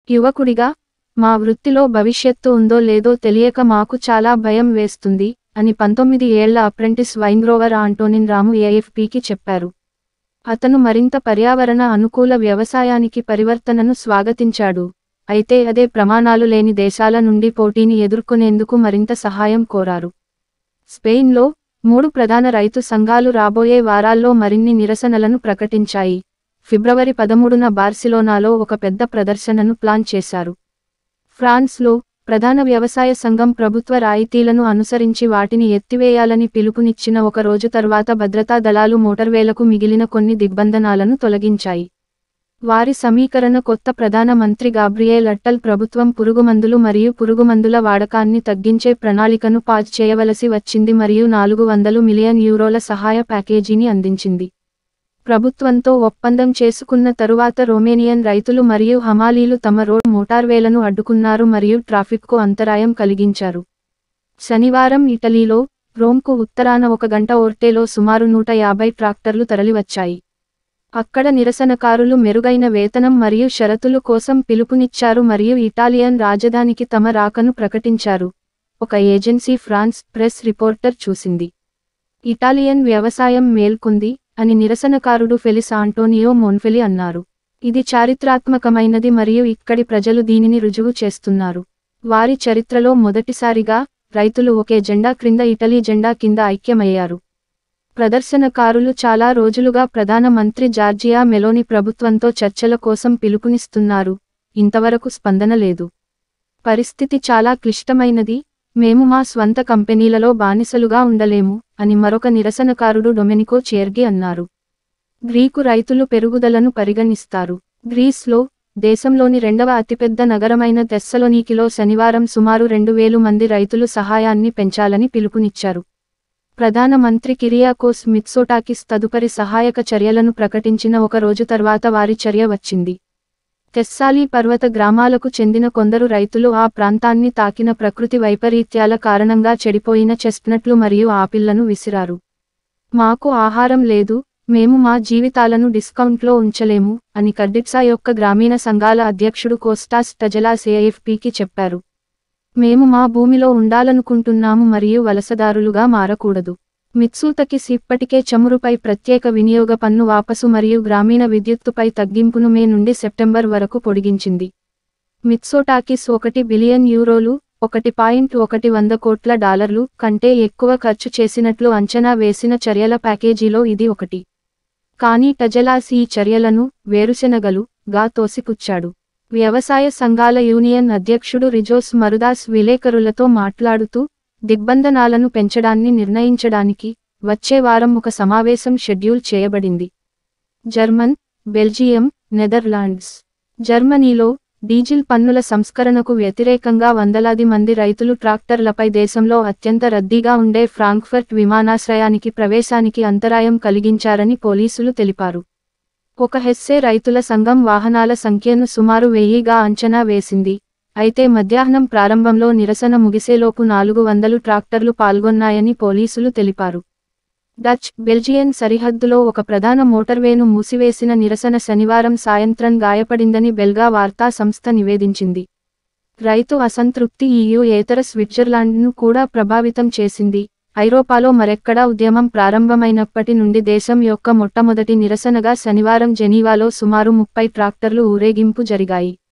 యువకుడిగా, మా వృత్తిలో భవిష్యత్తు ఉందో లేదో తెలియక మాకు చాలా భయం వేస్తుంది అని 19 ఏళ్ల అప్రెంటిస్ వైన్గ్రోవర్ ఆంటోనిన్ రాము ఏఎఫ్పీకి చెప్పారు. అతను మరింత పర్యావరణ అనుకూల వ్యవసాయానికి పరివర్తనను స్వాగతించాడు, అయితే అదే ప్రమాణాలు లేని దేశాల నుండి పోటీని ఎదుర్కొనేందుకు మరింత సహాయం కోరారు. స్పెయిన్లో 3 ప్రధాన రైతు సంఘాలు రాబోయే వారాల్లో మరిన్ని నిరసనలను ప్రకటించాయి. ఫిబ్రవరి 13న బార్సిలోనాలో ఒక పెద్ద ప్రదర్శనను ప్లాన్ చేశారు. ఫ్రాన్స్లో ప్రధాన వ్యవసాయ సంఘం ప్రభుత్వ రాయితీలను అనుసరించి వాటిని ఎత్తివేయాలని పిలుపునిచ్చిన ఒక రోజు తర్వాత భద్రతా దళాలు మోటార్వేలకు మిగిలిన కొన్ని దిగ్బంధనాలను తొలగించాయి. వారి సమీకరణ కొత్త ప్రధాన మంత్రి గాబ్రియేల్ అట్టల్ ప్రభుత్వం పురుగుమందులు మరియు పురుగుమందుల వాడకాన్ని తగ్గించే ప్రణాళికను పాస్ చేయవలసి వచ్చింది మరియు 400 మిలియన్ యూరోల సహాయ ప్యాకేజీని అందించింది. ప్రభుత్వంతో ఒప్పందం చేసుకున్న తరువాత రొమేనియన్ రైతులు మరియు హమాలీలు తమ రోడ్ మోటార్వేలను అడ్డుకున్నారు మరియు ట్రాఫిక్కు అంతరాయం కలిగించారు. శనివారం ఇటలీలో, రోమ్కు ఉత్తరాన 1 గంట ఓర్టేలో సుమారు 150 ట్రాక్టర్లు తరలివచ్చాయి. అక్కడ నిరసనకారులు మెరుగైన వేతనం మరియు షరతులు కోసం పిలుపునిచ్చారు మరియు ఇటాలియన్ రాజధానికి తమ రాకను ప్రకటించారు, ఒక ఏజెన్సీ ఫ్రాన్స్ ప్రెస్ రిపోర్టర్ చూసింది. ఇటాలియన్ వ్యవసాయం మేల్కొంది అని నిరసనకారుడు ఫెలిస్ ఆంటోనియో మోన్ఫెలి అన్నారు. ఇది చారిత్రాత్మకమైనది మరియు ఇక్కడి ప్రజలు దీనిని రుజువు చేస్తున్నారు. వారి చరిత్రలో మొదటిసారిగా రైతులు ఒకే జెండా క్రింద ఇటలీ జెండా కింద ఐక్యమయ్యారు. ప్రదర్శనకారులు చాలా రోజులుగా ప్రధాన మంత్రి జార్జియా మెలోని ప్రభుత్వంతో చర్చల కోసం పిలుపునిస్తున్నారు, ఇంతవరకు స్పందన లేదు. పరిస్థితి చాలా క్లిష్టమైనది, మేము మా స్వంత కంపెనీలలో బానిసలుగా ఉండలేము అని మరొక నిరసనకారుడు డొమెనికో చేర్గి అన్నారు. గ్రీకు రైతులు పెరుగుదలను పరిగణిస్తారు. గ్రీస్లో, దేశంలోని 2వ అతిపెద్ద నగరమైన తెస్సలోనీకిలో శనివారం సుమారు 2000 మంది రైతులు సహాయాన్ని పెంచాలని పిలుపునిచ్చారు. ప్రధాన మంత్రి కిరియాకోస్ మిత్సోటాకిస్ తదుపరి సహాయక చర్యలను ప్రకటించిన ఒక రోజు తర్వాత వారి చర్య వచ్చింది. తెస్సాలీ పర్వత గ్రామాలకు చెందిన కొందరు రైతులు ఆ ప్రాంతాన్ని తాకిన ప్రకృతి వైపరీత్యాల కారణంగా చెడిపోయిన చెస్ట్నట్లు మరియు ఆపిల్లను విసిరారు. మాకు ఆహారం లేదు, మేము మా జీవితాలను డిస్కౌంట్లో ఉంచలేము అని కర్డిప్సా యొక్క గ్రామీణ సంఘాల అధ్యక్షుడు కోస్టాస్ టజలాస్ ఏఎఫ్పీకి చెప్పారు. మేము మా భూమిలో ఉండాలనుకుంటున్నాము మరియు వలసదారులుగా మారకూడదు. మిత్సోటాకిస్ ఇప్పటికే చమురుపై ప్రత్యేక వినియోగ పన్ను వాపసు మరియు గ్రామీణ విద్యుత్తుపై తగ్గింపును మే నుండి సెప్టెంబర్ వరకు పొడిగించింది. మిత్సోటాకిస్ 1 బిలియన్ యూరోలు $1.1 కోట్ల కంటే ఎక్కువ ఖర్చు చేసినట్లు అంచనా వేసిన చర్యల ప్యాకేజీలో ఇది ఒకటి. కానీ టజలాస్ ఈ చర్యలను వేరుశెనగలు గా తోసిపుచ్చాడు. వ్యవసాయ సంఘాల యూనియన్ అధ్యక్షుడు రిజోస్ మరుదాస్ విలేకరులతో మాట్లాడుతూ, దిగ్బంధనాలను పెంచడాన్ని నిర్ణయించడానికి వచ్చే వారం ఒక సమావేశం షెడ్యూల్ చేయబడింది. German, Belgium, Netherlands. జర్మనీలో డీజిల్ పన్నుల సంస్కరణకు వ్యతిరేకంగా వందలాది మంది రైతులు ట్రాక్టర్లపై దేశంలో అత్యంత రద్దీగా ఉండే ఫ్రాంక్ఫర్ట్ విమానాశ్రయానికి ప్రవేశానికి అంతరాయం కలిగించారని పోలీసులు తెలిపారు. ఒక హెస్సే రైతుల సంఘం వాహనాల సంఖ్యను సుమారు 1000గా అంచనా వేసింది, అయితే మధ్యాహ్నం ప్రారంభంలో నిరసన ముగిసేలోపు 400 ట్రాక్టర్లు పాల్గొన్నాయని పోలీసులు తెలిపారు. డచ్, బెల్జియన్ సరిహద్దులో ఒక ప్రధాన మోటార్వేను మూసివేసిన నిరసన శనివారం సాయంత్రం గాయపడిందని బెల్గా వార్తా సంస్థ నివేదించింది. రైతు అసంతృప్తి EU-యేతర స్విట్జర్లాండ్ను కూడా ప్రభావితం చేసింది. ఐరోపాలో మరెక్కడా ఉద్యమం ప్రారంభమైనప్పటి నుండి దేశం యొక్క మొట్టమొదటి నిరసనగా శనివారం జెనీవాలో సుమారు 30 ట్రాక్టర్లు ఊరేగింపు జరిగాయి.